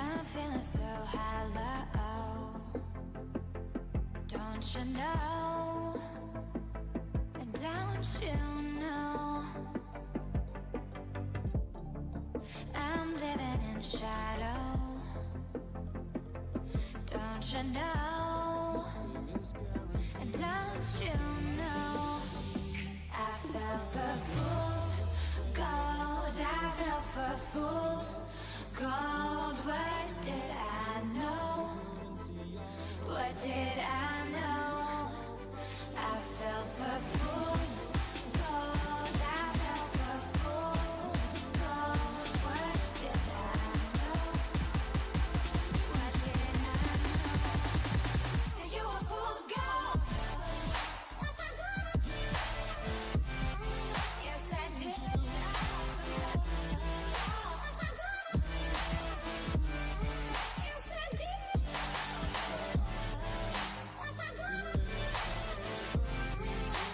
I'm feeling so hollow. Don't you know? Don't you know? I'm living in shadow. Don't you know? Don't you know? I fell for fools gold. I fell for fools gold. What did I know? What did I know? I fell for fools gold. I fell for fools gold. What did I know? What did I know? You were fool's gold. Yes, I did. Yes, I did.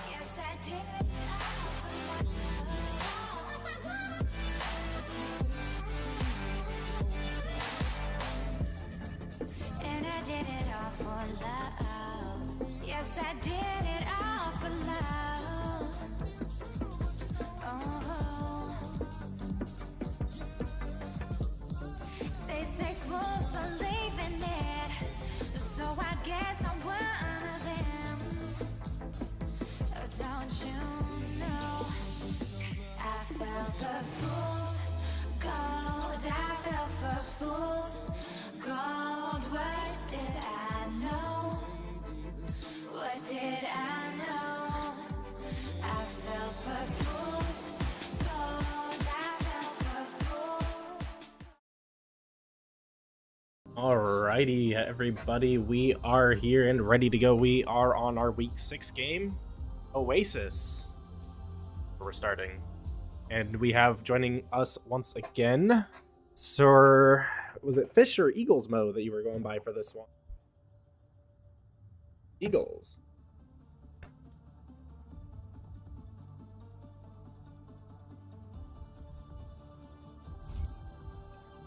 Yes, I did. And I did it all for love. Yes, I did it all for love. Oh, they say fools believe in it, so I guess I'm one of them. Oh, don't you know? I fell for fools gold. I fell for fools gold. What did I know? What did I know? I fell for fools gold. I fell for fools. Alrighty, everybody, we are here and ready to go. We are on our week 6 game, Oasis. We're starting, and we have joining us once again, Sir, was it Fish or Eagles Mo that you were going by for this one? Eagles.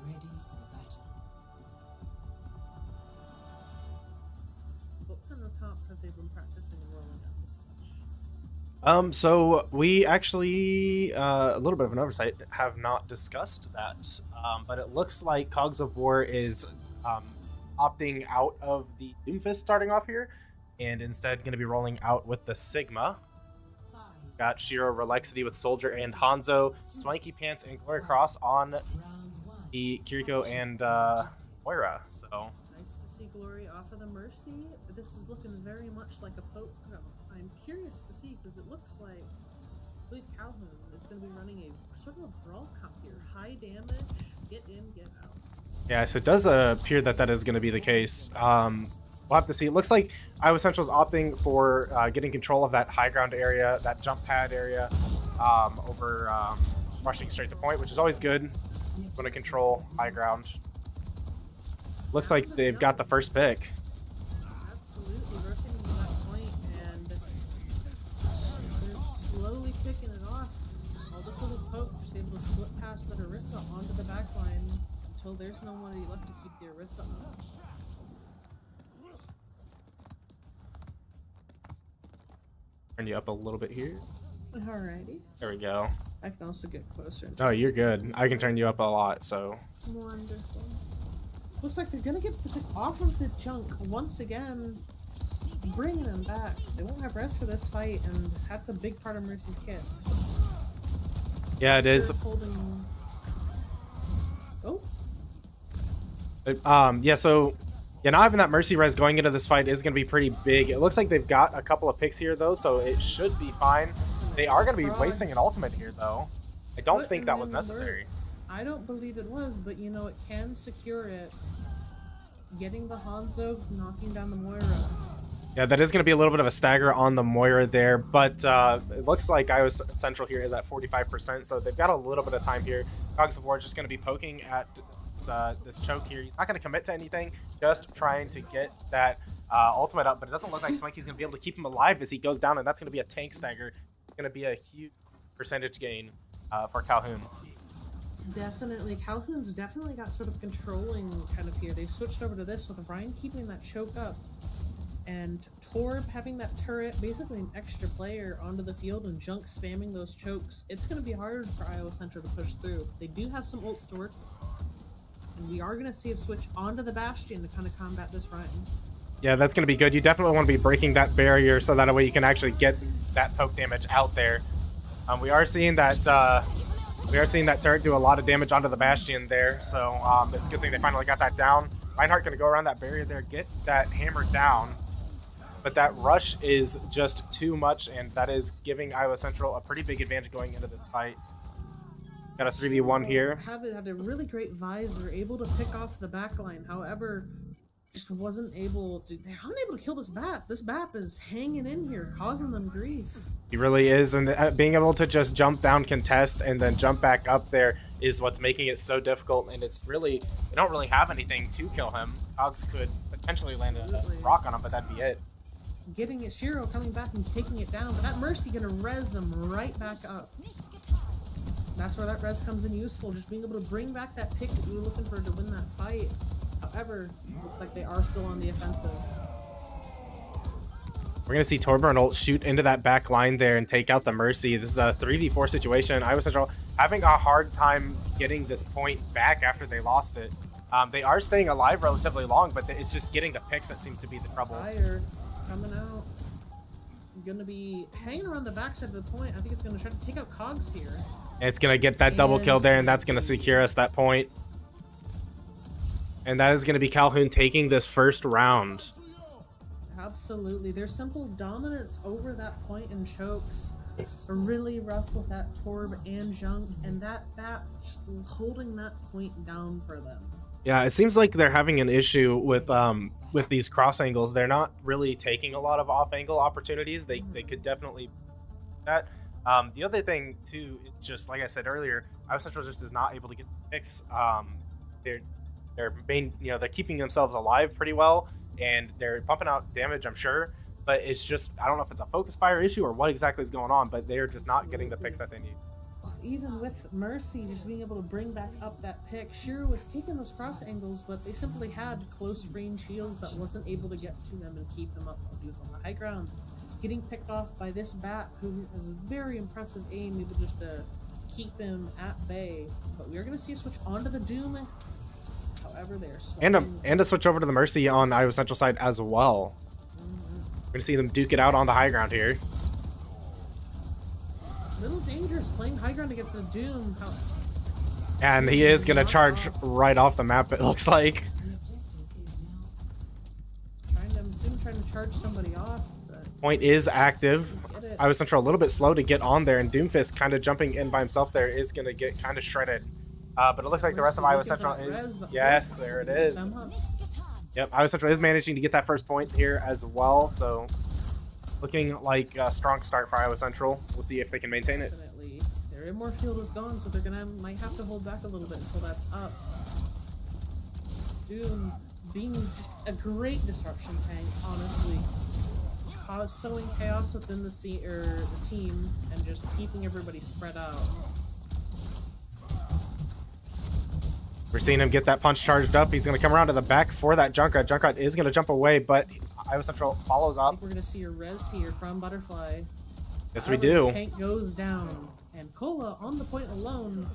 Ready for battle. What kind of comp have they been practicing and rolling out and such? So we actually, a little bit of an oversight, have not discussed that, but it looks like Cogs of War is opting out of the Doomfist starting off here, and instead going to be rolling out with the Sigma. Got Shiro Relexity with Soldier and Hanzo, Swanky Pants and Glory Cross on Round one. the Kiriko and Moira. So Nice to see Glory off of the Mercy. This is looking very much like a poke. I'm curious to see because it looks like I believe Calhoun is going to be running a sort of a brawl comp here. High damage, get in, get out. yeah, so it does appear that that is going to be the case. We'll have to see. It looks like Iowa Central is opting for getting control of that high ground area, that jump pad area, over rushing straight to point, which is always good. Want to control high ground. Looks like they've got the first pick. Absolutely, working to that point, and they're slowly picking it off. All this little poke just able to slip past that Orisa onto the back line until there's nobody left to keep the Orisa up. Turn you up a little bit here. Alrighty. There we go. I can also get closer. Oh, you're good. I can turn you up a lot, so. Wonderful. Looks like they're gonna get the pick off of the junk once again, bringing them back. They won't have rest for this fight, and that's a big part of Mercy's kit. Yeah, it is. Holding... Oh, Yeah, so yeah, not having that Mercy res going into this fight is going to be pretty big. It looks like they've got a couple of picks here, though, so it should be fine. They are going to be wasting an ultimate here, though. I don't What think in that the was name of necessary. I don't believe it was, but you know, it can secure it. Getting the Hanzo, knocking down the Moira. Yeah, that is going to be a little bit of a stagger on the Moira there, but it looks like Iowa Central here is at 45%, so they've got a little bit of time here. Cogs of War is just going to be poking at this choke here. He's not going to commit to anything, just trying to get that ultimate up, but it doesn't look like Swanky's going to be able to keep him alive as he goes down, and that's going to be a tank stagger. It's going to be a huge percentage gain for Calhoun. Definitely, Calhoun's definitely got sort of controlling kind of here. They've switched over to this with Ryan keeping that choke up, and Torb having that turret, basically an extra player onto the field, and Junk spamming those chokes. It's going to be hard for Iowa Central to push through. They do have some ults to work with, and we are going to see a switch onto the Bastion to kind of combat this Ryan. Yeah, that's going to be good. You definitely want to be breaking that barrier so that way you can actually get that poke damage out there. We are seeing that turret do a lot of damage onto the Bastion there, so it's a good thing they finally got that down. Reinhardt going to go around that barrier there, get that hammer down, but that rush is just too much, and that is giving Iowa Central a pretty big advantage going into this fight. Got a 3v1 here. Had a really great visor, able to pick off the backline. However, just wasn't able to. They're unable to kill this BAP. This BAP is hanging in here, causing them grief. He really is, and being able to just jump down, contest, and then jump back up there is what's making it so difficult. And it's really, they don't really have anything to kill him. Cogs could potentially land a rock on him, but that'd be it. Getting it, Shiro coming back and taking it down, but that Mercy gonna res him right back up. That's where that res comes in useful, just being able to bring back that pick that you were looking for to win that fight. However, looks like they are still on the offensive. We're going to see Torber and Ult shoot into that back line there and take out the Mercy. This is a 3v4 situation. Iowa Central having a hard time getting this point back after they lost it. They are staying alive relatively long, but it's just getting the picks that seems to be the trouble. Fire coming out. Gonna be hanging around the backside of the point. I think it's gonna try to take out Cogs here. And it's going to get that double kill there, and that's going to secure us that point. And that is going to be Calhoun taking this first round. Absolutely. Their simple dominance over that point in chokes are really rough with that Torb and Junk, and that just holding that point down for them. Yeah, it seems like they're having an issue with these cross angles. They're not really taking a lot of off angle opportunities. They could definitely do that. The other thing too, it's just like I said earlier, Iowa Central just is not able to get the picks. They're keeping themselves alive pretty well, and they're pumping out damage, I'm sure. But it's just, I don't know if it's a focus fire issue or what exactly is going on, but they're just not getting the picks that they need. Even with Mercy just being able to bring back up that pick, Shiro was taking those cross angles, but they simply had close range heals that wasn't able to get to him and keep him up while he was on the high ground. Getting picked off by this BAP, who has a very impressive aim, able just to keep him at bay. But we are going to see a switch onto the Doom. However, they're and a switch over to the Mercy on Iowa Central side as well. We're gonna see them duke it out on the high ground here. A little dangerous playing high ground against the Doom. And he is gonna charge right off the map, it looks like. Trying to charge somebody off. But point is active. Iowa Central a little bit slow to get on there, and Doomfist kind of jumping in by himself there is gonna get kind of shredded. But it looks like the rest of Iowa Central is... Yes, there it is. Yep, Iowa Central is managing to get that first point here as well. So looking like a strong start for Iowa Central. We'll see if they can maintain it. Definitely. Their immortal field is gone, so they're might have to hold back a little bit until that's up. Doom being just a great disruption tank, honestly. Sowing chaos within the team and just keeping everybody spread out. We're seeing him get that punch charged up. He's going to come around to the back for that Junkrat. Junkrat is going to jump away, but Iowa Central follows up. We're going to see a res here from Butterfly. Yes, we do. The tank goes down, and Cola on the point alone.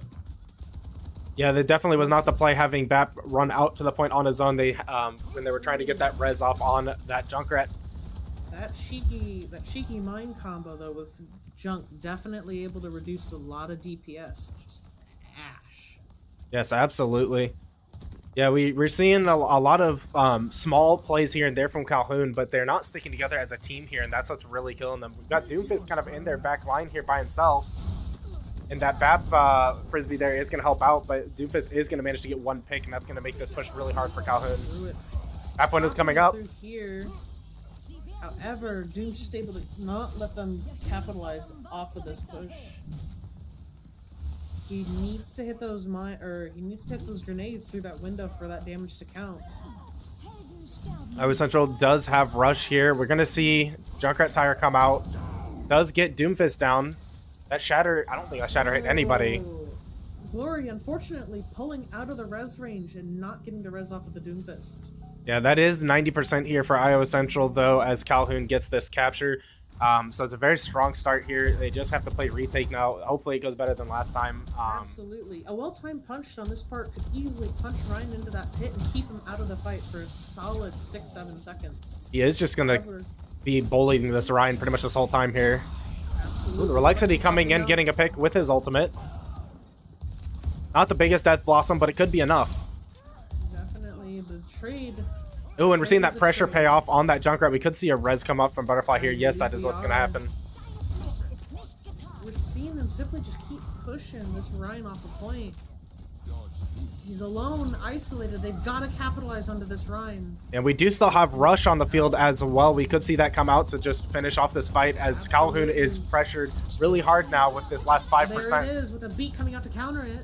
Yeah, that definitely was not the play, having BAP run out to the point on his own. They when they were trying to get that res off on that Junkrat. That cheeky mine combo though with Junk definitely able to reduce a lot of DPS. Just ash. Yes, absolutely. Yeah, we're seeing a lot of small plays here and there from Calhoun, but they're not sticking together as a team here, and that's what's really killing them. We've got Doomfist kind of in their back line here by himself, and that BAP Frisbee there is going to help out, but Doomfist is going to manage to get one pick, and that's going to make this push really hard for Calhoun. BAP window's coming up. Here. However, Doom's just able to not let them capitalize off of this push. He needs to hit those grenades through that window for that damage to count. Iowa Central does have rush here. We're gonna see Junkrat Tire come out. Does get Doomfist down. That shatter, I don't think that shatter hit anybody. Glory, unfortunately, pulling out of the res range and not getting the res off of the Doomfist. Yeah, that is 90% here for Iowa Central, though, as Calhoun gets this capture. So it's a very strong start here. They just have to play retake now. Hopefully it goes better than last time. Absolutely. A well-timed punch on this part could easily punch Ryan into that pit and keep him out of the fight for a solid 6-7 seconds. He is just going to be bullying this Ryan pretty much this whole time here. Absolutely. Relexity coming in, getting a pick with his ultimate. Not the biggest Death Blossom, but it could be enough. Definitely the trade. Oh, and we're seeing that pressure pay off on that Junkrat. We could see a res come up from Butterfly here. Yes, that is what's going to happen. We're seeing them simply just keep pushing this Ryan off a point. He's alone, isolated. They've got to capitalize onto this Ryan. And we do still have Rush on the field as well. We could see that come out to just finish off this fight as Calhoun is pressured really hard now with this last 5%. There it is, with a beat coming out to counter it.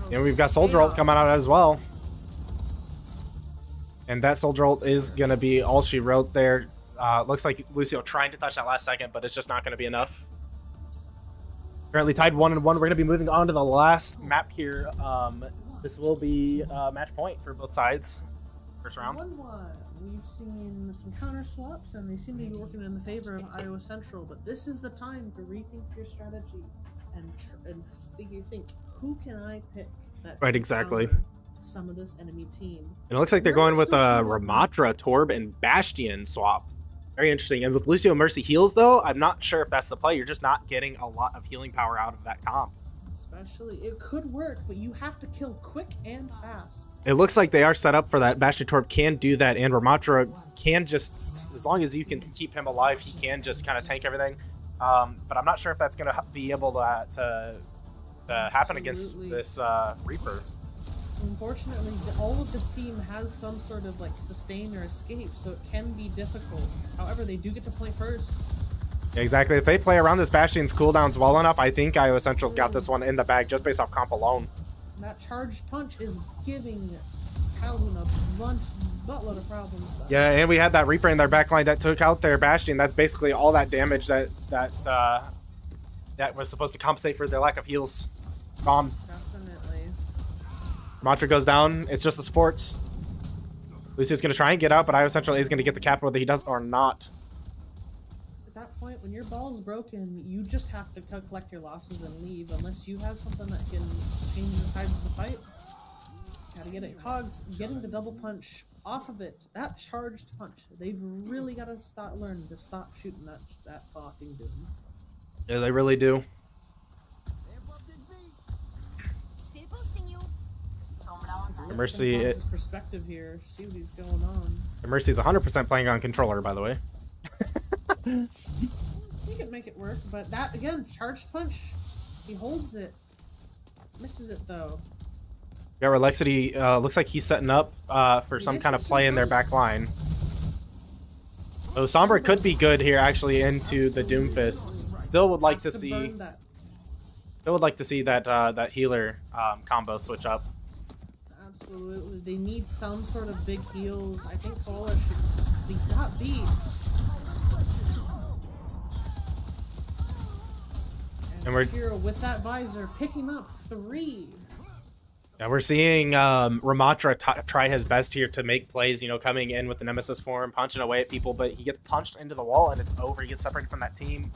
And we've got Soldier Ult coming out as well. And that Soldier Ult is going to be all she wrote there. Looks like Lucio trying to touch that last second, but it's just not going to be enough. Currently tied 1-1. We're going to be moving on to the last map here. This will be match point for both sides. First round. 1-1. We've seen some counter swaps, and they seem to be working in the favor of Iowa Central. But this is the time to rethink your strategy and think, who can I pick that Right, exactly. counter some of this enemy team? And it looks like they're going with a Ramatra, Torb, and Bastion swap. Very interesting. And with Lucio Mercy heals, though, I'm not sure if that's the play. You're just not getting a lot of healing power out of that comp. Especially, it could work, but you have to kill quick and fast. It looks like they are set up for that. Bastion Torb can do that, and Ramatra can just, as long as you can keep him alive, he can just kind of tank everything. But I'm not sure if that's going to be able to happen against this Reaper. Unfortunately, all of this team has some sort of like sustain or escape, so it can be difficult. However, they do get to play first. Yeah, exactly. If they play around this Bastion's cooldowns well enough, I think Iowa Central's got this one in the bag just based off comp alone. That charged punch is giving Calhoun a buttload of problems, though. Yeah, and we had that Reaper in their backline that took out their Bastion. That's basically all that damage that was supposed to compensate for their lack of heals. Gone. Definitely. Ramatra goes down. It's just the supports. Lucio's going to try and get out, but Iowa Central is going to get the cap whether he does or not. At that point, when your ball's broken, you just have to collect your losses and leave, unless you have something that can change the tides of the fight. Gotta get it. Cogs getting the double punch off of it. That charged punch. They've really got to learn to stop shooting that fucking Doom. Yeah, they really do. Mercy, perspective here. See what he's going on. Mercy's 100% playing on controller, by the way. He can make it work, but that again, charged punch. He holds it, misses it though. Yeah, Relexity looks like he's setting up for some kind of play in their back line. So Sombra could be good here, actually, into the Doomfist. Still would like to see. Still would like to see that that healer combo switch up. Absolutely, they need some sort of big heals. I think Koala should be not beat. And we're Hero with that visor picking up 3. Yeah, we're seeing Ramatra try his best here to make plays, you know, coming in with the Nemesis form, punching away at people, but he gets punched into the wall and it's over. He gets separated from that team.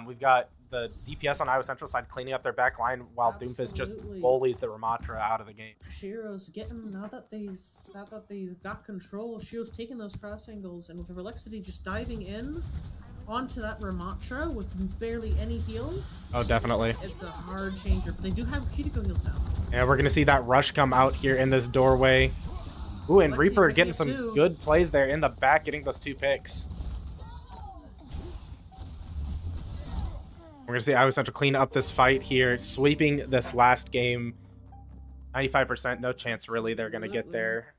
We've got the DPS on Iowa Central side cleaning up their back line while Doomfist just bullies the Ramatra out of the game. Shiro's getting, now that they've got control, Shiro's taking those cross angles, and with Relexity just diving in onto that Ramatra with barely any heals. Oh, definitely. It's a hard changer, but they do have Kiriko heals now. And we're going to see that rush come out here in this doorway. Ooh, and Reaper getting some good plays there in the back, getting those 2 picks. We're going to see Iowa Central clean up this fight here, sweeping this last game. 95%, no chance really they're going to get there.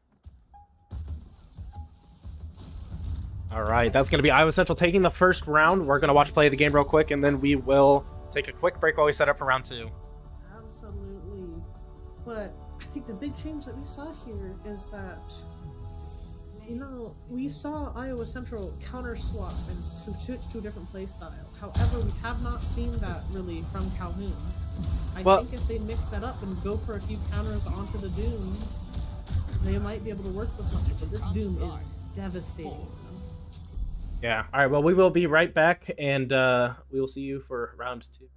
All right, that's going to be Iowa Central taking the first round. We're going to watch play of the game real quick, and then we will take a quick break while we set up for round 2. Absolutely. But I think the big change that we saw here is that You know, we saw Iowa Central counter swap and switch to a different playstyle. However, we have not seen that really from Calhoun. I Well- think if they mix that up and go for a few counters onto the Doom, they might be able to work with something. But this Doom is devastating. Yeah. All right. Well, we will be right back, and we will see you for round 2.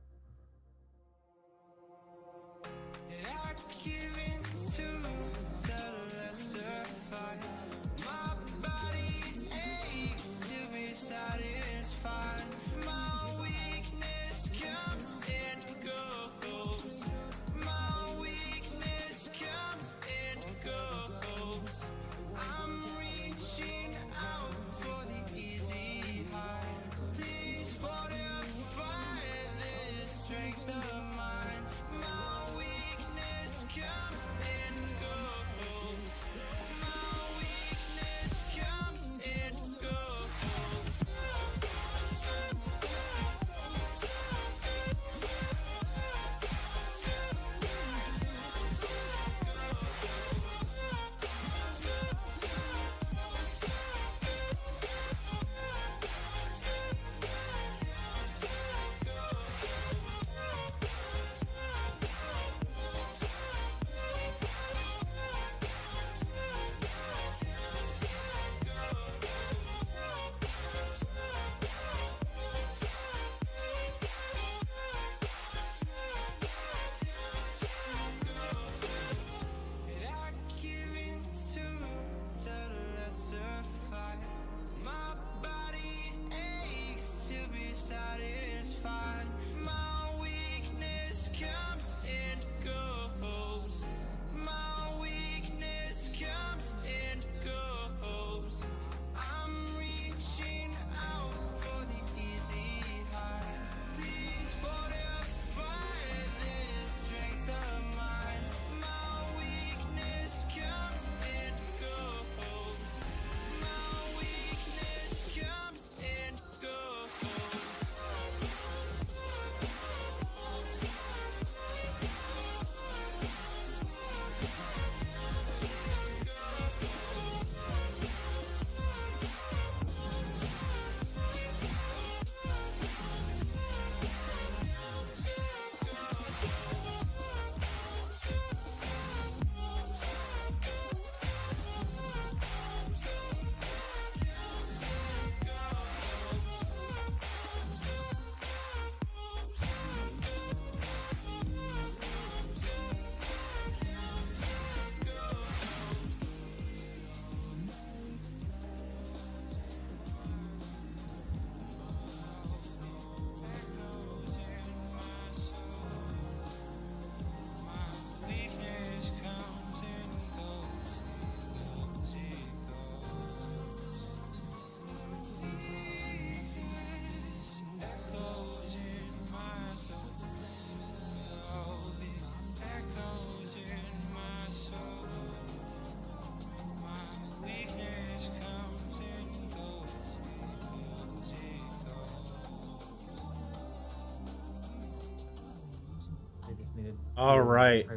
All right.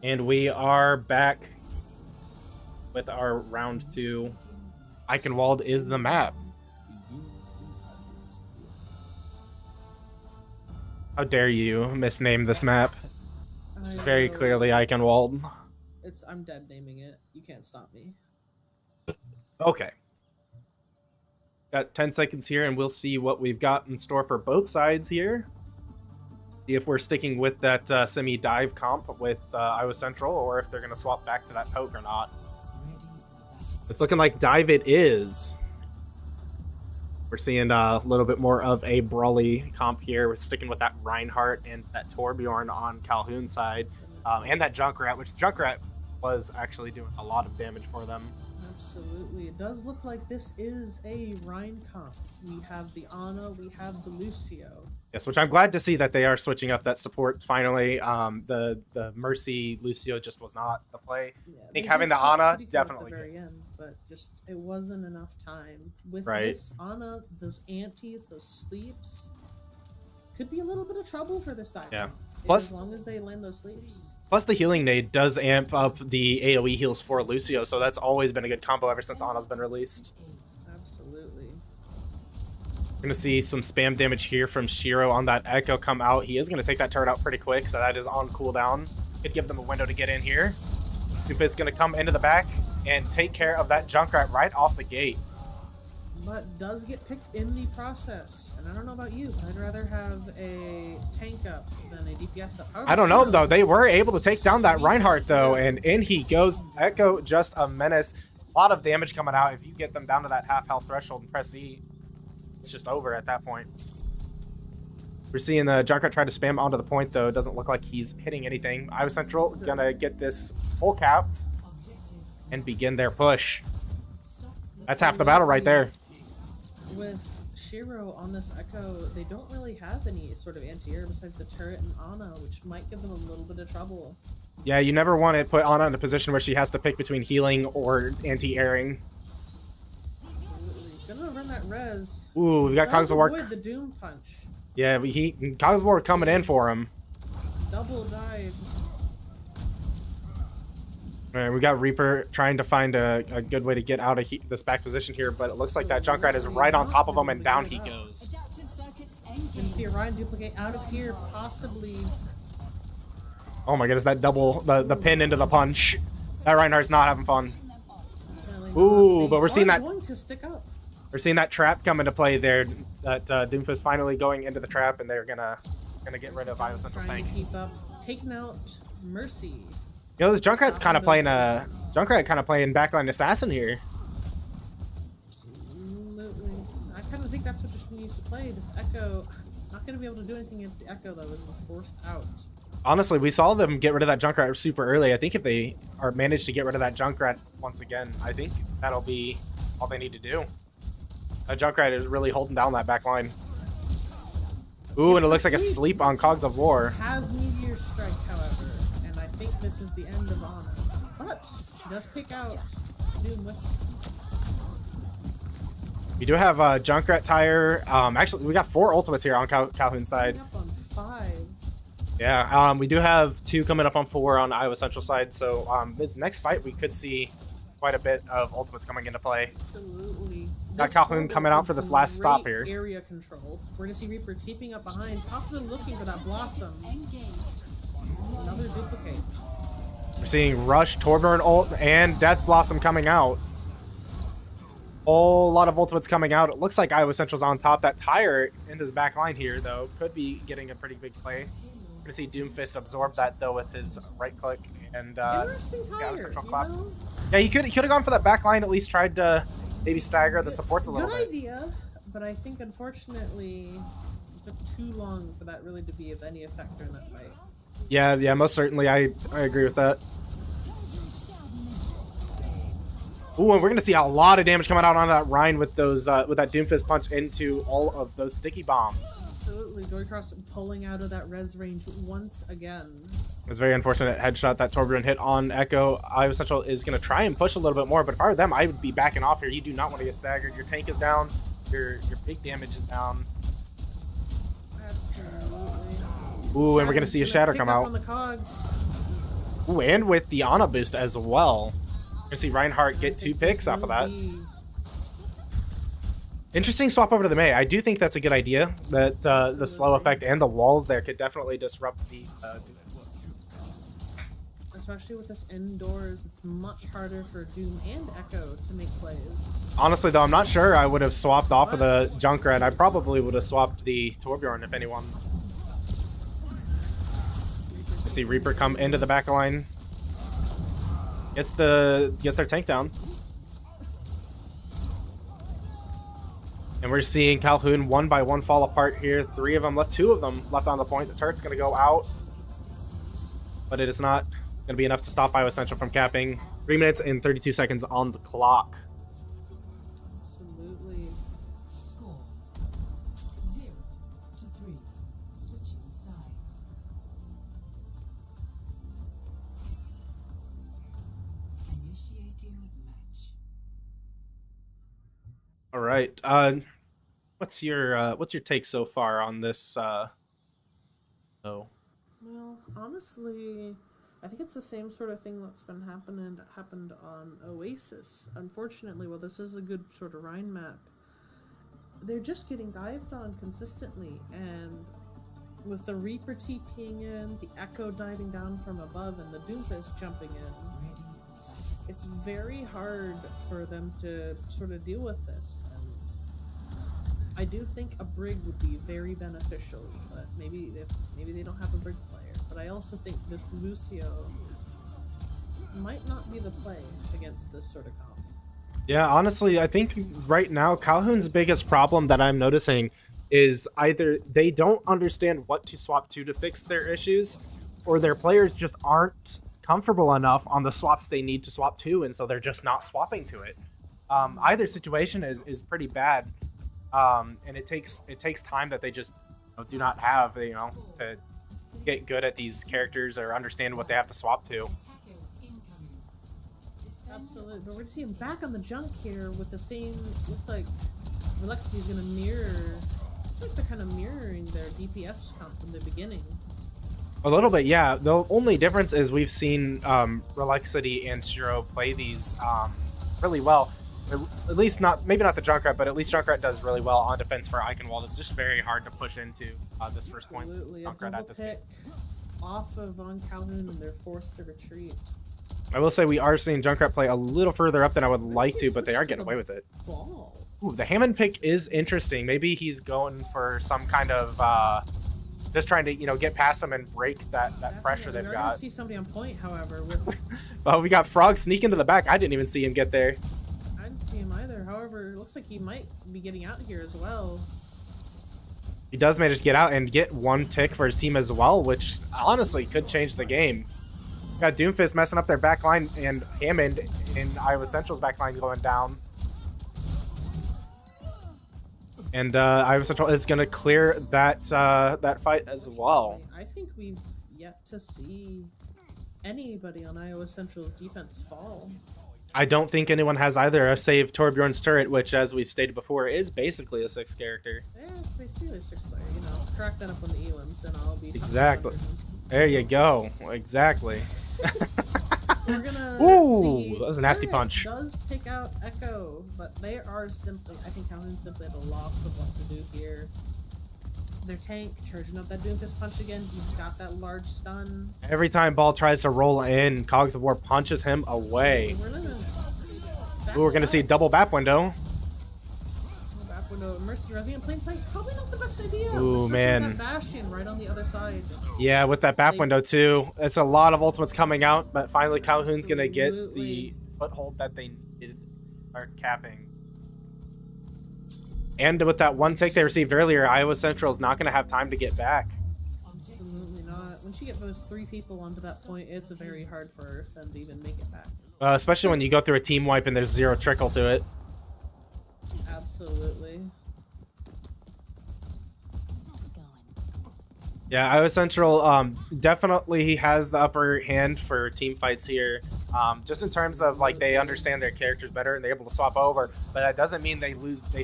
And we are back with our round 2. Eichenwald is the map. How dare you misname this map? It's very clearly Eichenwald. I'm dead naming it. You can't stop me. Okay. Got 10 seconds here, and we'll see what we've got in store for both sides here. See if we're sticking with that semi-dive comp with Iowa Central, or if they're going to swap back to that poke or not. It's looking like dive it is. We're seeing a little bit more of a brawly comp here. We're sticking with that Reinhardt and that Torbjorn on Calhoun's side, and that Junkrat, which Junkrat was actually doing a lot of damage for them. Absolutely. It does look like this is a Rhine comp. We have the Ana, we have the Lucio. Yes, which I'm glad to see that they are switching up that support finally. The Mercy Lucio just was not the play. Yeah, I think having the Ana definitely at the very end, but just it wasn't enough time. With Right. this Ana, those antis, those sleeps, could be a little bit of trouble for this dive. Yeah. Comp, Plus- as long as they land those sleeps. Plus, the healing nade does amp up the AoE heals for Lucio, so that's always been a good combo ever since Ana's been released. Absolutely. We're going to see some spam damage here from Shiro on that Echo come out. He is going to take that turret out pretty quick, so that is on cooldown. Could give them a window to get in here. Doomfist going to come into the back and take care of that Junkrat right off the gate. But does get picked in the process. And I don't know about you, but I'd rather have a tank up than a DPS up. However, I don't know, Shiro- though. They were able to take down that Reinhardt, though, and in he goes. Echo, just a menace. A lot of damage coming out. If you get them down to that half health threshold and press E, it's just over at that point. We're seeing the Junkrat try to spam onto the point, though. It doesn't look like he's hitting anything. Iowa Central gonna get this full capped and begin their push. That's half the battle right there. With Shiro on this Echo, they don't really have any sort of anti-air besides the turret and Ana, which might give them a little bit of trouble. Yeah, you never want to put Ana in a position where she has to pick between healing or anti-airing. Absolutely. Gonna run that res. Ooh, we got Does Cogs of War. avoid the Doom Punch. Yeah, Cogs of War coming in for him. Double dive. All right, we got Reaper trying to find a good way to get out of this back position here, but it looks like that Junkrat is right on top of him, and down he goes. You can see Orion duplicate out of here, possibly. Oh my goodness, that double, the pin into the punch. That Reinhardt's not having fun. Ooh, but we're seeing that. Going to stick up. We're seeing that trap come into play there. That Doomfist finally going into the trap, and they're gonna get rid of Iowa Central's Trying tank. to keep up, taking out Mercy. You know, the Junkrat kind of playing backline assassin here. Absolutely. I kind of think that's what just needs to play. This Echo, not going to be able to do anything against the Echo though. Is forced out. Honestly, we saw them get rid of that Junkrat super early. I think if they are managed to get rid of that Junkrat once again, I think that'll be all they need to do. That Junkrat is really holding down that back line. Ooh, and it looks like a sleep on Cogs of War. Has Meteor Strike, however, and I think this is the end of Ana. But she does take out Doom with. We do have Junkrat Tire. Actually, we got 4 ultimates here on Calhoun's side. Up on 5. Yeah, we do have 2 coming up on 4 on Iowa Central side. So this next fight, we could see quite a bit of ultimates coming into play. Absolutely. Got Calhoun coming out for this last stop here. Area control. We're gonna see Reaper keeping up behind, possibly looking for that Blossom. Another duplicate. We're seeing Rush, Torbjorn ult, and Death Blossom coming out. Whole lot of ultimates coming out. It looks like Iowa Central's on top. That Tire in his back line here, though, could be getting a pretty big play. We're gonna see Doomfist absorb that though with his right click and Interesting Iowa tire, Central you clap. know? Yeah, he could have gone for that back line. At least tried to maybe stagger the supports a little Good bit. idea, but I think unfortunately it took too long for that really to be of any effect during that fight. Yeah, most certainly. I agree with that. Ooh, and we're gonna see a lot of damage coming out on that Rhine with those with that Doomfist punch into all of those sticky bombs. Absolutely, Dorycross pulling out of that res range once again. It's a very unfortunate headshot that Torbjorn hit on Echo. Iowa Central is gonna try and push a little bit more, but if I were them, I would be backing off here. You do not want to get staggered. Your tank is down. Your big damage is down. Absolutely. Ooh, and we're gonna see a Shatter come out. On the cogs. Ooh, and with the Ana boost as well. We're gonna see Reinhardt get 2 picks off of that. Interesting swap over to the Mei. I do think that's a good idea. That the slow effect and the walls there could definitely disrupt the. Especially with this indoors, it's much harder for Doom and Echo to make plays. Honestly, though, I'm not sure I would have swapped off of the Junkrat. I probably would have swapped the Torbjorn if anyone. You see Reaper come into the back line. Gets their tank down. And we're seeing Calhoun one by one fall apart here. 3 of them left, 2 of them left on the point. The turret's going to go out. But it is not going to be enough to stop Iowa Central from capping. 3 minutes and 32 seconds on the clock. Absolutely. Score 0-3. Switching sides. Initiating match. All right. What's your take so far on this? Oh, Well, honestly, I think it's the same sort of thing that's been happening that happened on Oasis. Unfortunately, well, this is a good sort of Rhine map. They're just getting dived on consistently, and with the Reaper TPing in, the Echo diving down from above, and the Doomfist jumping in, it's very hard for them to sort of deal with this. And I do think a Brig would be very beneficial, but maybe they don't have a Brig player. But I also think this Lucio might not be the play against this sort of comp. Yeah, honestly, I think right now Calhoun's biggest problem that I'm noticing is either they don't understand what to swap to fix their issues, or their players just aren't comfortable enough on the swaps they need to swap to, and so they're just not swapping to it. Either situation is pretty bad, and it takes time that they just do not have, to get good at these characters or understand what they have to swap to. Absolutely, but we're seeing him back on the junk here with the same. Looks like Relaxity's gonna mirror. Looks like they're kind of mirroring their DPS comp from the beginning. A little bit, yeah. The only difference is we've seen Relaxity and Shiro play these really well. At least maybe not the Junkrat, but at least Junkrat does really well on defense for Eichenwald. It's just very hard to push into this first point. Absolutely, a double pick off of Von Calhoun, and they're forced to retreat. I will say we are seeing Junkrat play a little further up than I would like to, but they are getting away with it. Ball. Ooh, the Hammond pick is interesting. Maybe he's going for some kind of just trying to get past them and break that pressure they've got. I see somebody on point, however. With Oh, we got Frog sneak into the back. I didn't even see him get there. I didn't see him either. However, it looks like he might be getting out here as well. He does manage to get out and get one tick for his team as well, which honestly could change the game. Got Doomfist messing up their back line, and Hammond in Iowa Central's back line going down. And Iowa Central is going to clear that fight as well. I think we've yet to see anybody on Iowa Central's defense fall. I don't think anyone has either, save Torbjorn's turret, which, as we've stated before, is basically a 6th character. Yeah, it's basically a 6th player. Crack that up on the elims, and I'll be exactly. There you go. Exactly. We're gonna Ooh, that was a nasty punch. Does take out Echo, but they are simply. I think Calhoun's simply at a loss of what to do here. Their tank charging up that Doomfist punch again. He's got that large stun. Every time Ball tries to roll in, Cogs of War punches him away. We're gonna see double BAP window. BAP window. Mercy Resing in plain sight. Probably not the best idea. Ooh, man. That Bastion right on the other side. Yeah, with that BAP window too. It's a lot of ultimates coming out, but finally Calhoun's gonna get the foothold that they needed. Start capping. And with that one take they received earlier, Iowa Central is not going to have time to get back. Absolutely not. Once you get those 3 people onto that point, it's very hard for them to even make it back. Especially when you go through a team wipe and there's 0 trickle to it. Absolutely. Yeah, Iowa Central definitely has the upper hand for team fights here. Just in terms of they understand their characters better and they're able to swap over, but that doesn't mean they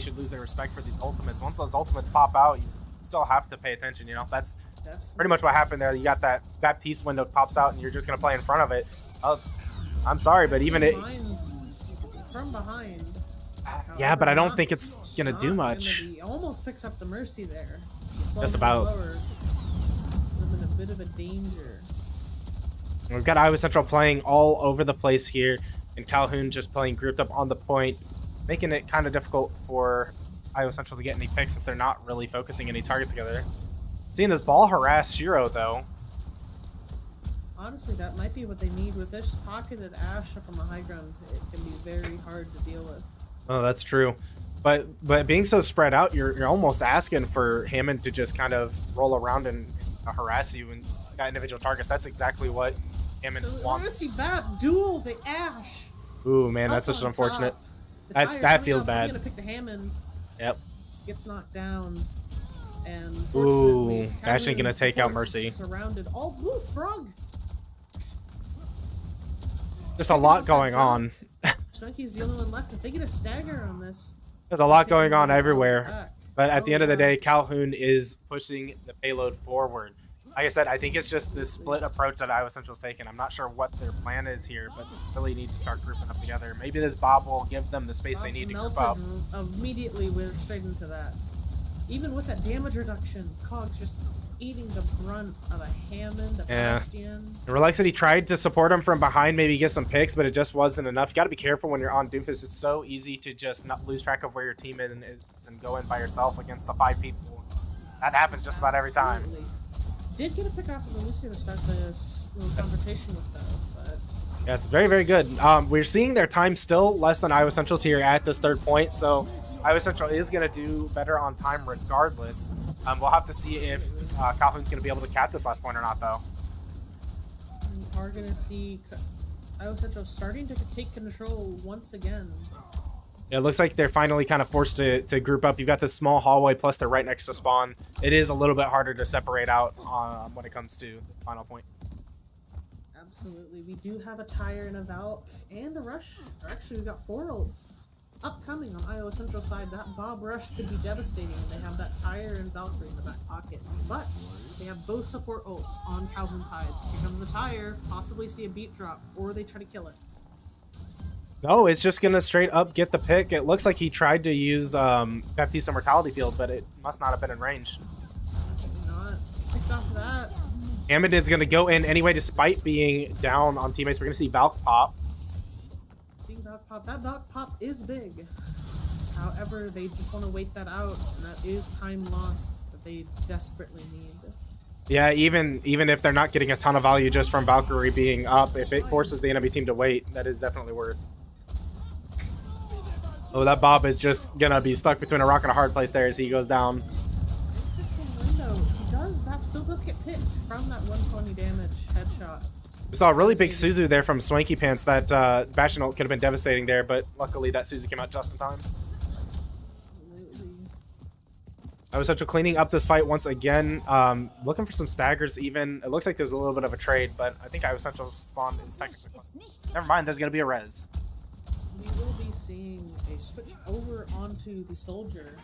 should lose their respect for these ultimates. Once those ultimates pop out, you still have to pay attention. That's pretty much what happened there. You got that Baptiste window pops out and you're just gonna play in front of it. I'm sorry, but even from behind. Yeah, but I don't think it's gonna do much. He almost picks up the Mercy there. Just about. Lower. In a bit of a danger. We've got Iowa Central playing all over the place here, and Calhoun just playing grouped up on the point, making it kind of difficult for Iowa Central to get any picks since they're not really focusing any targets together. Seeing this Ball harass Shiro, though. Honestly, that might be what they need. With this pocketed Ash up on the high ground, it can be very hard to deal with. Oh, that's true. But being so spread out, you're almost asking for Hammond to just kind of roll around and harass you and got individual targets. That's exactly what Hammond wants. We're gonna see BAP duel the Ash. Ooh, man, that's just unfortunate. That feels bad. I'm gonna pick the Hammond. Yep. Gets knocked down, and ooh, Ash ain't gonna take out Mercy. Surrounded. Oh, ooh, Frog. Just a lot going on. Chunky's the only one left. If they get a stagger on this, there's a lot going on everywhere. But at the end of the day, Calhoun is pushing the payload forward. like I said, I think it's just this split approach that Iowa Central's taken. I'm not sure what their plan is here, but they really need to start grouping up together. Maybe this Bob will give them the space they need to group up. Immediately went straight into that. Even with that damage reduction, Cog's just eating the brunt of a Hammond, a Bastion. And Relax said he tried to support him from behind, maybe get some picks, but it just wasn't enough. You got to be careful when you're on Doomfist. It's so easy to just not lose track of where your team is and go in by yourself against the 5 people. That happens just about every time. Did get a pick off of the Lucio to start this little conversation with them, but yes, very, very good. We're seeing their time still less than Iowa Central's here at this 3rd point, so Iowa Central is going to do better on time regardless. We'll have to see if Calhoun's going to be able to cap this last point or not, though. we are going to see Iowa Central starting to take control once again. It looks like they're finally kind of forced to group up. You've got this small hallway, plus they're right next to spawn. It is a little bit harder to separate out when it comes to the final point. Absolutely. We do have a Tire and a Valk and a Rush. Or actually, we've got 4 ults upcoming on Iowa Central side. That Bob Rush could be devastating. They have that Tire and Valkyrie in the back pocket. But they have both support ults on Calhoun's side. Here comes the Tire. Possibly see a beat drop, or they try to kill it. No, it's just going to straight up get the pick. It looks like he tried to use Baptiste Mortality Field, but it must not have been in range. Not picked off that. Hammond is going to go in anyway, despite being down on teammates. We're going to see Valk pop. Seeing Valk pop. That Valk pop is big. However, they just want to wait that out, and that is time lost that they desperately need. Yeah, even if they're not getting a ton of value just from Valkyrie being up, if it forces the enemy team to wait, that is definitely worth. So that Bob is just going to be stuck between a rock and a hard place there as he goes down. Interesting window. That still does get picked from that 120 damage headshot. We saw a really big Suzu there from Swanky Pants. That Bastion ult could have been devastating there, but luckily that Suzu came out just in time. I was Central cleaning up this fight once again, looking for some staggers even. It looks like there's a little bit of a trade, but I think Iowa Central's spawn is technically... Never mind, there's going to be a res. We will be seeing a switch over onto the soldier.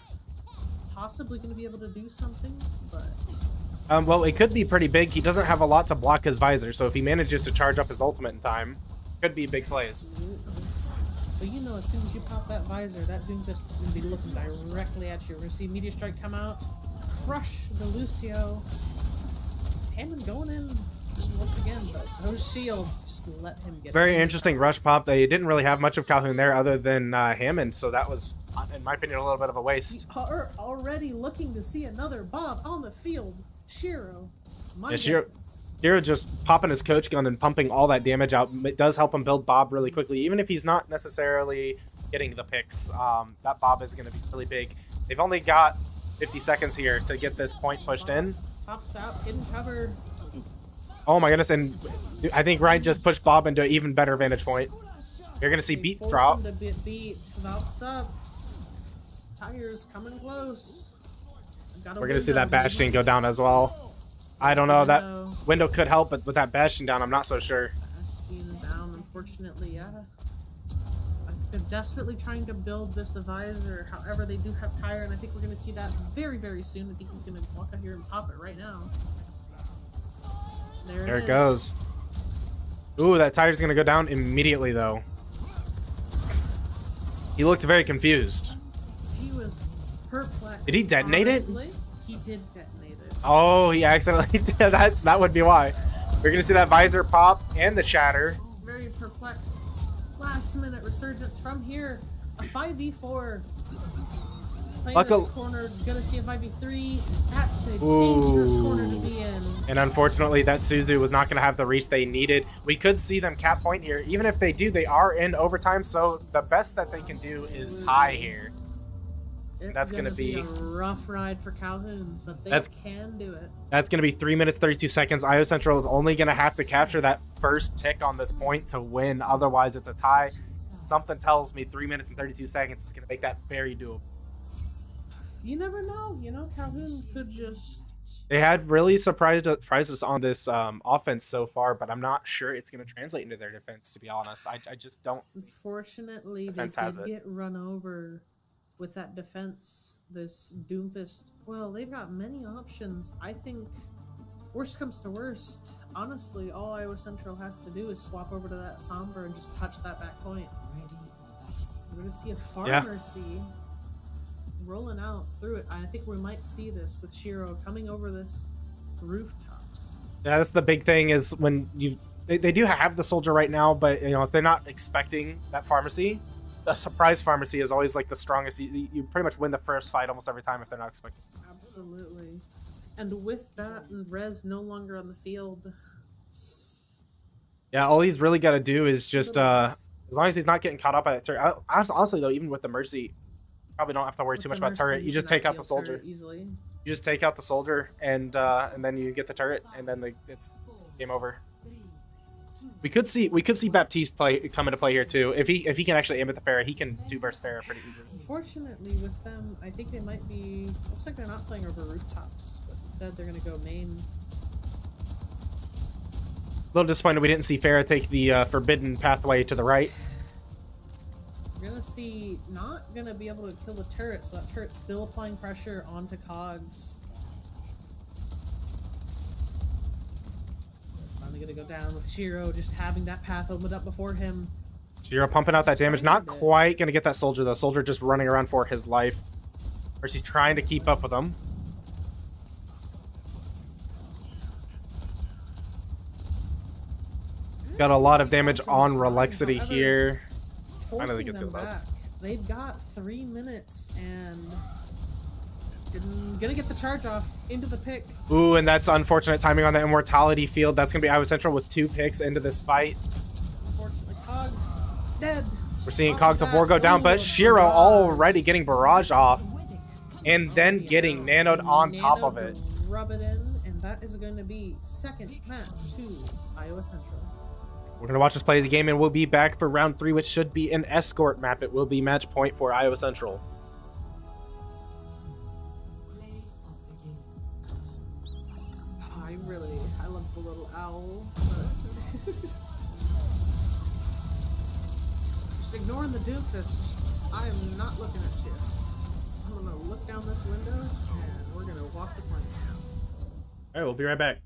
Possibly going to be able to do something, but... well, it could be pretty big. He doesn't have a lot to block his visor, so if he manages to charge up his ultimate in time, could be big plays. But you know, as soon as you pop that visor, that Doomfist is going to be looking directly at you. We're going to see Meteor Strike come out, crush the Lucio. Hammond going in once again, but those shields just let him get Very interesting rush pop. They didn't really have much of Calhoun there other than Hammond, so that was, in my opinion, a little bit of a waste. We are already looking to see another Bob on the field. Shiro. My Yeah, Shiro just popping his coach gun and pumping all that damage out. It does help him build Bob really quickly, even if he's not necessarily getting the picks. That Bob is going to be really big. They've only got 50 seconds here to get this point pushed in. Pops out, hidden cover. Oh my goodness, and I think Ryan just pushed Bob into an even better vantage point. You're going to see beat drop. Him to beat. Valk's up. Tires coming close. We're going to see that Bastion go down as well. I don't know, that window could help, but with that Bastion down, I'm not so sure. Bastion down, unfortunately, yeah. They're desperately trying to build this visor. However, they do have Tire, and I think we're going to see that very, very soon. I think he's going to walk out here and pop it right now. There it goes. Ooh, that Tire's going to go down immediately, though. He looked very confused. He was perplexed. Did he detonate honestly. it? He did detonate it. Oh, he accidentally did. That would be why. We're going to see that visor pop and the shatter. Very perplexed. Last minute resurgence from here. A 5v4. Playing this corner, gonna see a 5v3. That's a dangerous corner to be in. And unfortunately, that Suzu was not going to have the reach they needed. We could see them cap point here. Even if they do, they are in overtime, so the best that they can do is tie here. It's that's going to be a rough ride for Calhoun, but they can do it. That's going to be 3 minutes, 32 seconds. Iowa Central is only going to have to capture that first tick on this point to win. Otherwise, it's a tie. Something tells me 3 minutes and 32 seconds is going to make that very doable. You never know. You know, Calhoun could just... They had really surprised us on this offense so far, but I'm not sure it's going to translate into their defense, to be honest. I just don't. Unfortunately, they did get run over with that defense, this Doomfist. Well, they've got many options. I think Worst comes to worst, honestly, all Iowa Central has to do is swap over to that Sombra and just touch that back point. Ready for battle. We're going to see a Pharmacy rolling out through it. I think we might see this with Shiro coming over this rooftops. Yeah, that's the big thing is when they do have the soldier right now, but you know if they're not expecting that pharmacy, the surprise pharmacy is always like the strongest. You pretty much win the first fight almost every time if they're not expecting. Absolutely. And with that, and Rez no longer on the field. Yeah, all he's really got to do is just as long as he's not getting caught up by that turret. Honestly though, even with the mercy, probably don't have to worry too much about turret. You just take out the soldier. Easily. You just take out the soldier, and then you get the turret, and then it's game over. We could see Baptiste come into play here too. If he can actually aim at the Pharah, he can two burst Pharah pretty easily. Unfortunately, with them, I think they might be. Looks like they're not playing over rooftops, but instead they're going to go main. A little disappointed we didn't see Pharah take the forbidden pathway to the right. We're going to see not going to be able to kill the turret, so that turret's still applying pressure onto Cogs. Finally going to go down with Shiro, just having that path opened up before him. Shiro pumping out that damage. Not quite going to get that soldier, though. Soldier just running around for his life. Or she's trying to keep up with him. Got a lot of damage on Relexity here. Forcing them back. They've got 3 minutes and gonna get the charge off into the pick. Ooh, and that's unfortunate timing on the immortality field. That's gonna be Iowa Central with 2 picks into this fight. Unfortunately, Cogs dead. We're seeing Cogs of War go down, but Shiro already getting barrage off and then getting nanoed on top of it. Rub it in, and that is going to be second match to Iowa Central. We're going to watch us play the game, and we'll be back for round 3, which should be an escort map. It will be match point for Iowa Central. Play of the game. Oh, I love the little owl. But just ignoring the doofus. I am not looking at you. I'm going to look down this window, and we're going to walk the plank. All right, we'll be right back.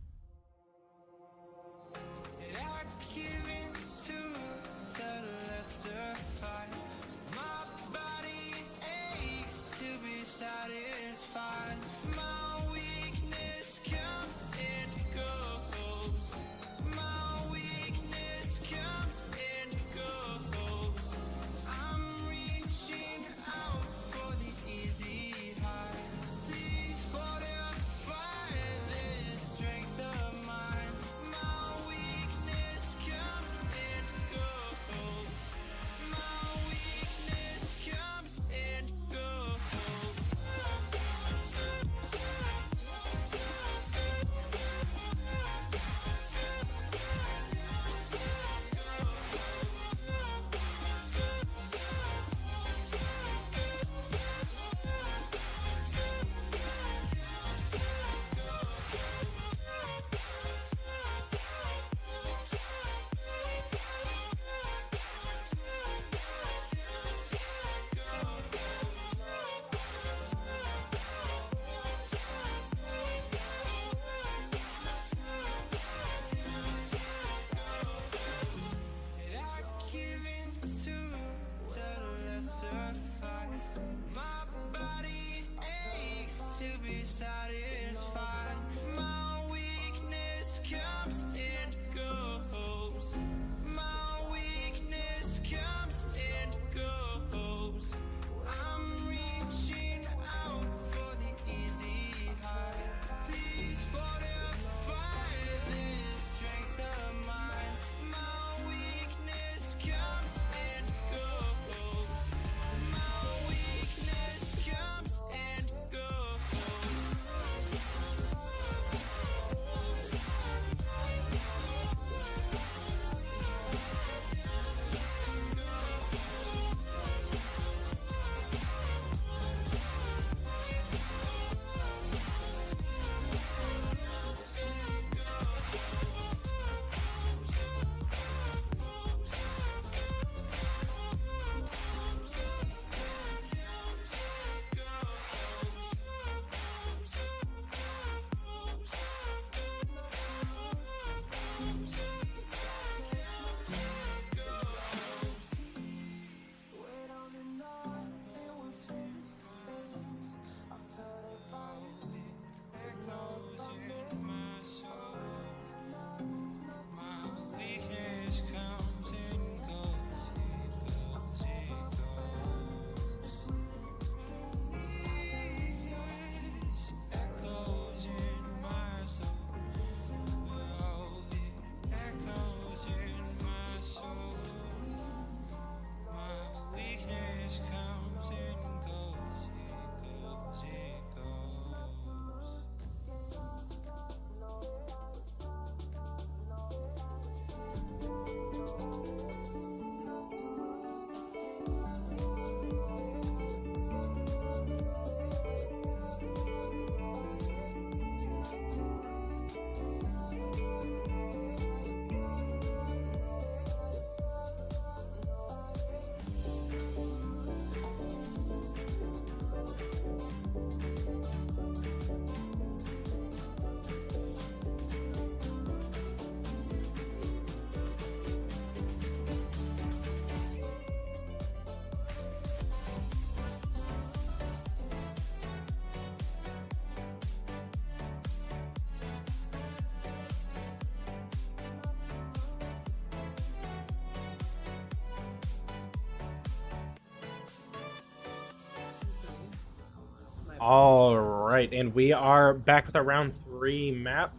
All right, and we are back with our round 3 map.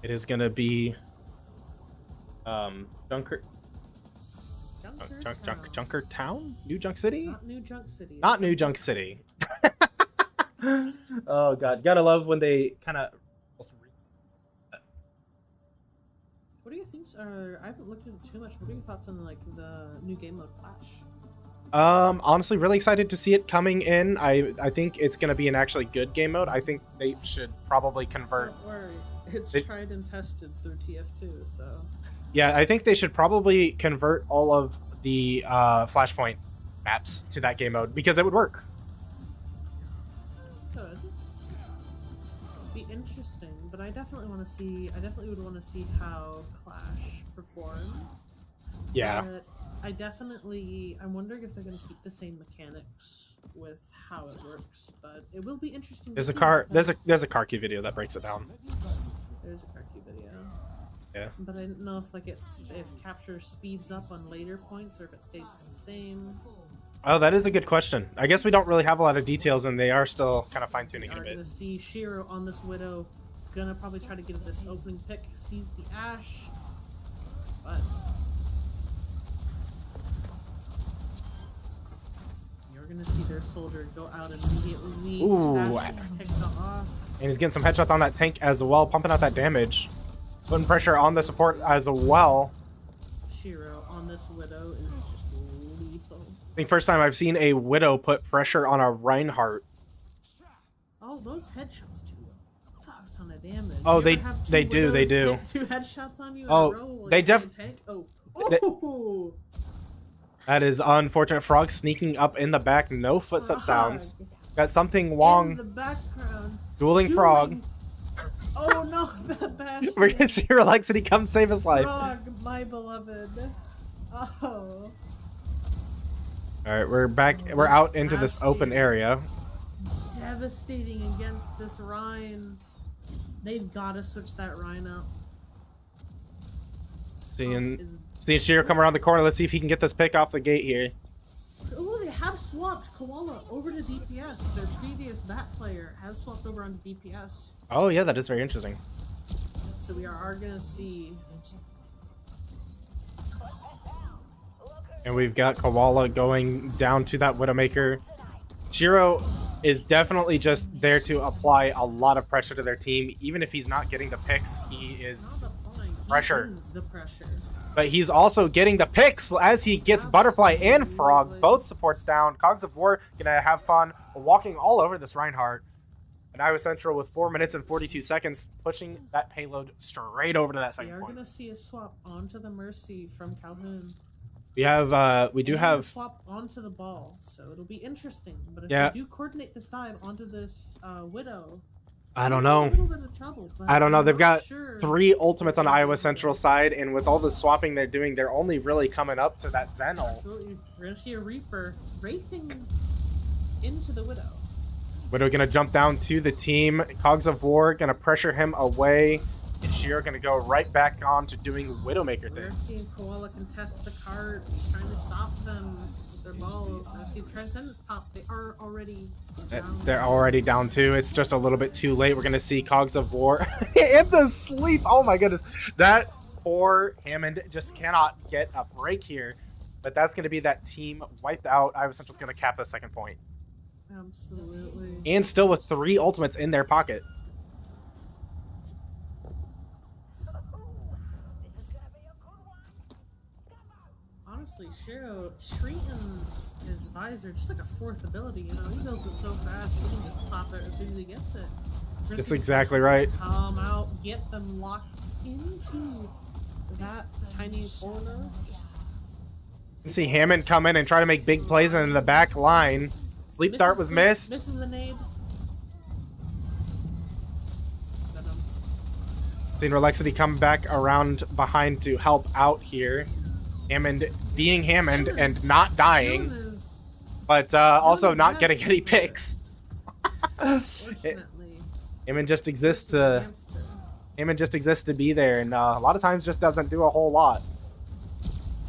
It is gonna be Junker Town? New Junk City? Not New Junk City. Not New Junk City. Oh god, gotta love when they kind of. What do you think? I haven't looked at it too much. What are your thoughts on like the new game mode Clash? Honestly, really excited to see it coming in. I think it's gonna be an actually good game mode. I think they should probably convert. Don't worry, it's tried and tested through TF2, so. Yeah, I think they should probably convert all of the Flashpoint maps to that game mode because it would work. Could be interesting, but I definitely want to see. I definitely would want to see how Clash performs. Yeah. But I'm wondering if they're going to keep the same mechanics with how it works. But it will be interesting. There's to a see car. There's because a car key video that breaks it down. There's a car key video. Yeah. But I don't know if if capture speeds up on later points or if it stays the same. Oh, that is a good question. I guess we don't really have a lot of details, and they are still kind of fine tuning it a We're bit. gonna see Shiro on this Widow, gonna probably try to get this opening pick. Sees the Ash, but you're gonna see their soldier go out and immediately leave. Ooh. Ash gets picked off. And he's getting some headshots on that tank as well, pumping out that damage, putting pressure on the support as well. Shiro on this Widow is just lethal. I think first time I've seen a Widow put pressure on a Reinhardt. Oh, those headshots do a fuck ton of damage. Oh, You ever have two they do. Widows Two headshots on you in Oh, a row while they you're playing tank. Oh. They- Oh. That is unfortunate. Frog sneaking up in the back. No footstep sounds. Got something In Wong the background. dueling Frog. Oh no, that Bastion. We're gonna see Relexity come save his life. Frog, my beloved. Oh. Alright, we're back. We're out into this open area. Devastating against this Rhine. They've got to switch that Rhine out. Seeing Shiro come around the corner. Let's see if he can get this pick off the gate here. Oh, they have swapped Koala over to DPS. Their previous bat player has swapped over onto DPS. Oh yeah, that is very interesting. So we are going to see. And we've got Koala going down to that Widowmaker. Shiro is definitely just there to apply a lot of pressure to their team. Even if he's not getting the picks, he is Not applying. pressure. He is the pressure. But he's also getting the picks as he gets Butterfly and Frog, both supports down. Cogs of War gonna have fun walking all over this Reinhardt. And Iowa Central with 4 minutes and 42 seconds, pushing that payload straight over to that We second are point. going to see a swap onto the Mercy from Calhoun. We have, we do And have. a swap onto the ball, so it'll be interesting. But if Yeah. we do coordinate this dive onto this Widow, I don't they're in know. a little bit of trouble, but I don't know. I'm They've not got sure. 3 ultimates on the Iowa Central side, and with all the swapping they're doing, they're only really coming up to that Zen ult. Absolutely. We're gonna see a Reaper racing into the Widow. Widow gonna jump down to the team. Cogs of War gonna pressure him away. And Shiro gonna go right back on to doing Widowmaker We're things. seeing Koala contest the cart, trying to stop them with their ball. I see Transcendence pop. They are already down. They're already down 2. It's just a little bit too late. We're gonna see Cogs of War in the sleep. Oh my goodness. That poor Hammond just cannot get a break here. But that's gonna be that team wiped out. Iowa Central's gonna cap the second point. Absolutely. And still with 3 ultimates in their pocket. Honestly, Shiro treating his visor just like a 4th ability. You know, he builds it so fast, he can just pop it as soon as he gets it. That's exactly right. Come out, get them locked into that tiny corner. You see Hammond come in and try to make big plays in the back line. Sleep dart was missed. Misses the nade. Got him. Seeing Relexity come back around behind to help out here. Hammond being Hammond and not dying, Doing his- but also his not getting best. any picks. Fortunately. Hammond just exists this is a to hamster. Hammond just exists to be there, and a lot of times just doesn't do a whole lot.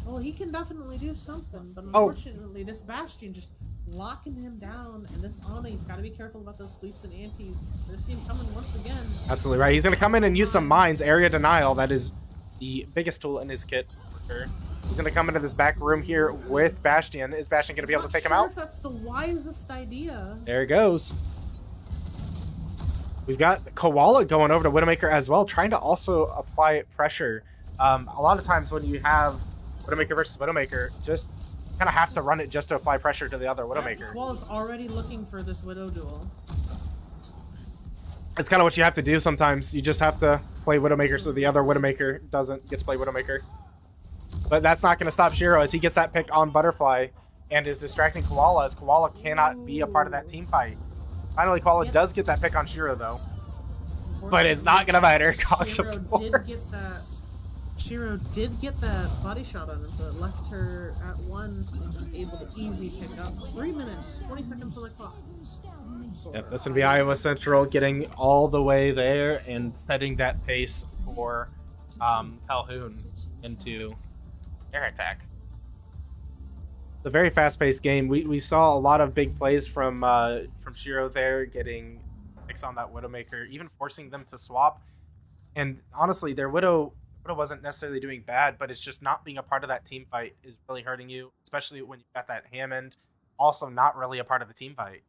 Oh, Oh, he can definitely do something, but Oh. unfortunately, this Bastion just locking him down, and this Ana, he's got to be careful about those sleeps and antis. We're gonna see him coming once again. Absolutely right. He's going to come in and use some mines. Area denial. That is the biggest tool in his kit for sure. He's going to come into this back room here with Bastion. Is Bastion going to be able to take him out? If that's the wisest idea. There it goes. We've got Koala going over to Widowmaker as well, trying to also apply pressure. A lot of times when you have Widowmaker versus Widowmaker, just kind of have to run it just to apply pressure to the other Widowmaker. Koala's already looking for this Widow duel. It's kind of what you have to do sometimes. You just have to play Widowmaker so the other Widowmaker doesn't get to play Widowmaker. But that's not going to stop Shiro as he gets that pick on Butterfly and is distracting Koala as Koala cannot be a part of that team fight. Finally, Koala does get that pick on Shiro though. But it's not going to matter. Shiro did get that body shot on him, so it left her at 1, able to easy pick up. 3 minutes, 20 seconds on the clock. Yep, that's going to be Iowa Central getting all the way there and setting that pace for Calhoun into air attack. It's a very fast-paced game. We saw a lot of big plays from Shiro there, getting picks on that Widowmaker, even forcing them to swap. And honestly, their Widow wasn't necessarily doing bad, but it's just not being a part of that team fight is really hurting you, especially when you've got that Hammond also not really a part of the team fight.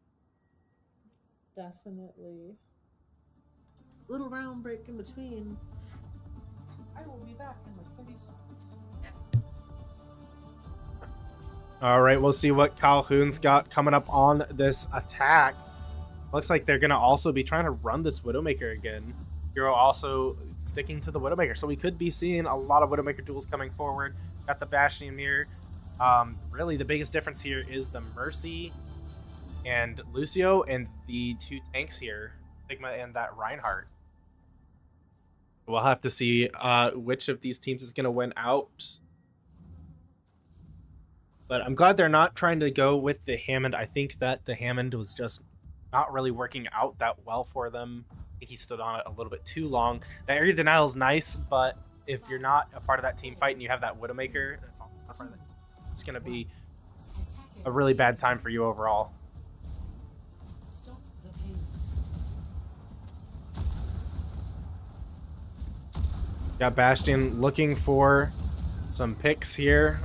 Definitely. Little round break in between. I will be back in like 30 seconds. All right, we'll see what Calhoun's got coming up on this attack. Looks like they're going to also be trying to run this Widowmaker again. Hero also sticking to the Widowmaker. So we could be seeing a lot of Widowmaker duels coming forward. Got the Bastion here. Really, the biggest difference here is the Mercy and Lucio and the 2 tanks here, Sigma and that Reinhardt. We'll have to see which of these teams is going to win out. But I'm glad they're not trying to go with the Hammond. I think that the Hammond was just not really working out that well for them. I think he stood on it a little bit too long. That area denial is nice, but if you're not a part of that team fight and you have that Widowmaker, that's all. It's going to be a really bad time for you overall. Got Bastion looking for some picks here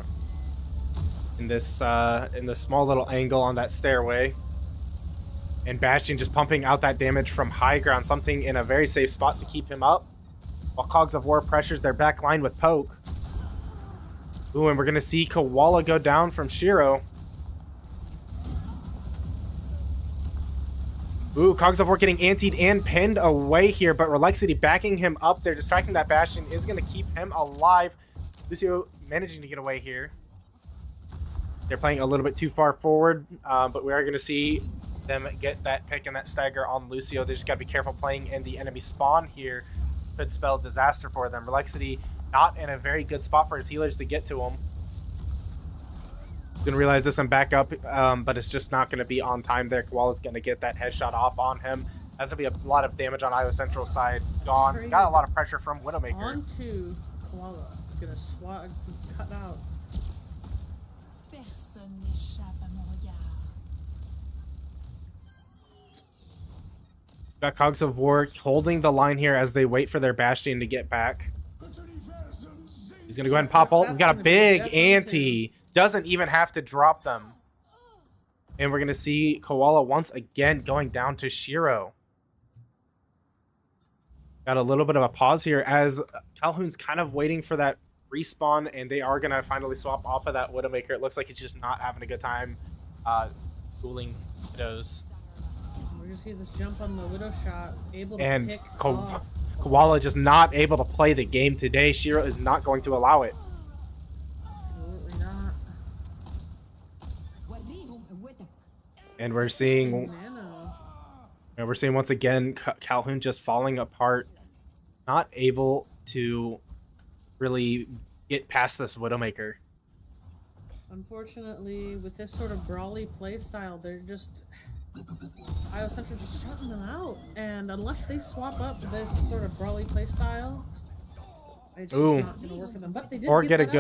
in this small little angle on that stairway. And Bastion just pumping out that damage from high ground, something in a very safe spot to keep him up. While Cogs of War pressures their back line with Poke. Ooh, and we're going to see Koala go down from Shiro. Ooh, Cogs of War getting antied and pinned away here, but Relexity backing him up there, distracting that Bastion is going to keep him alive. Lucio managing to get away here. They're playing a little bit too far forward, but we are going to see them get that pick and that stagger on Lucio. They just got to be careful playing in the enemy spawn here. Could spell disaster for them. Relexity not in a very good spot for his healers to get to him. Gonna realize this and back up, but it's just not gonna be on time there. Koala's gonna get that headshot off on him. That's gonna be a lot of damage on Iowa Central side. Gone. Got a lot of pressure from Widowmaker. On to Koala. Gonna swat, cut out. Personne n'échappe à mon regard. Got Cogs of War holding the line here as they wait for their Bastion to get back. He's gonna go ahead and pop ult. We got a big ante. Doesn't even have to drop them. And we're gonna see Koala once again going down to Shiro. Got a little bit of a pause here as Calhoun's kind of waiting for that respawn, and they are gonna finally swap off of that Widowmaker. It looks like he's just not having a good time dueling Widows. We're gonna see this jump on the Widow shot, able to And pick off. Koala just not able to play the game today. Shiro is not going to allow it. Absolutely not. And we're seeing Nano. once again Calhoun just falling apart, not able to really get past this Widowmaker. Unfortunately, with this sort of brawly playstyle, they're just Iowa Central just shutting them out. And unless they swap up this sort of brawly playstyle, It's Ooh. just not gonna work for them. But they did Or get a that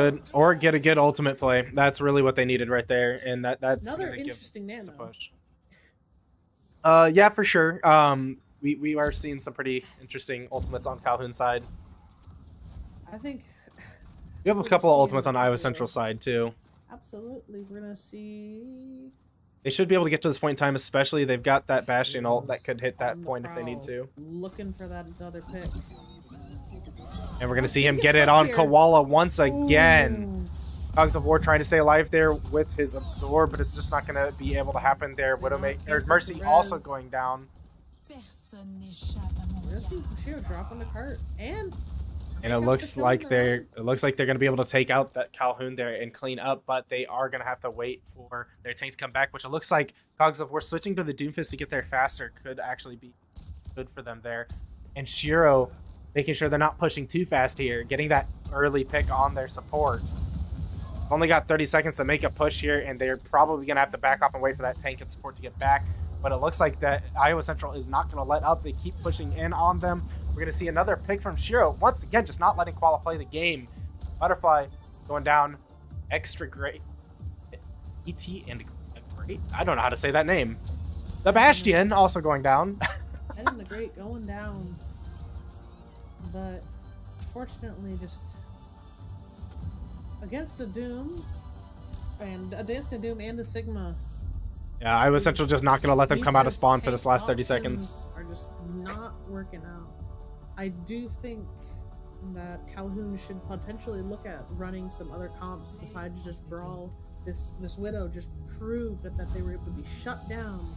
good out. ultimate play. That's really what they needed right there, and that's Another gonna give interesting us a nano. push. Yeah, for sure. We are seeing some pretty interesting ultimates on Calhoun's side. I think We have a we're couple of seeing ultimates on Iowa more. Central side too. Absolutely, we're gonna see. They should be able to get to this point in time, especially they've got that Bastion ult that could hit that On the point if they need prowl, to. Looking for that other pick. And we're gonna see Who him gets get it up on here? Koala once again. Ooh. Cogs of War trying to stay alive there with his absorb, but it's just not gonna be able to happen there. Did not Widowmaker cancel Mercy the also res. going down. Personne n'échappe à mon We're gonna see regard. Kushiro drop on the cart and And it looks like they're gonna be able to take out that Calhoun there and clean up, but they are gonna have to wait for their tank to come back, which it looks like Cogs of War switching to the Doomfist to get there faster could actually be good for them there. And Shiro making sure they're not pushing too fast here, getting that early pick on their support. Only got 30 seconds to make a push here, and they're probably gonna have to back off and wait for that tank and support to get back. But it looks like that Iowa Central is not going to let up. They keep pushing in on them. We're going to see another pick from Shiro. Once again, just not letting Koala play the game. Butterfly going down. Extra great. ET and great? I don't know how to say that name. The Bastion also going down. and the Great going down. But fortunately, just against a Doom and a Sigma. Yeah, Iowa Central just not going to let them come out of spawn for this last 30 Options seconds. Are just not working out. I do think that Calhoun should potentially look at running some other comps besides just Brawl. This Widow just proved that they were able to be shut down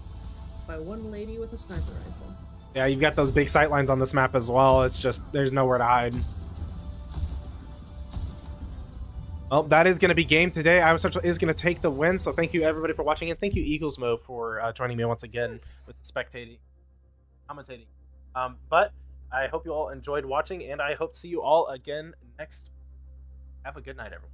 by one lady with a sniper rifle. Yeah, you've got those big sight lines on this map as well. It's just, there's nowhere to hide. Well, that is going to be game today. Iowa Central is going to take the win. So thank you everybody for watching, and thank you Eagles Mo for joining me once again with spectating, commentating. But I hope you all enjoyed watching, and I hope to see you all again next. Have a good night, everyone.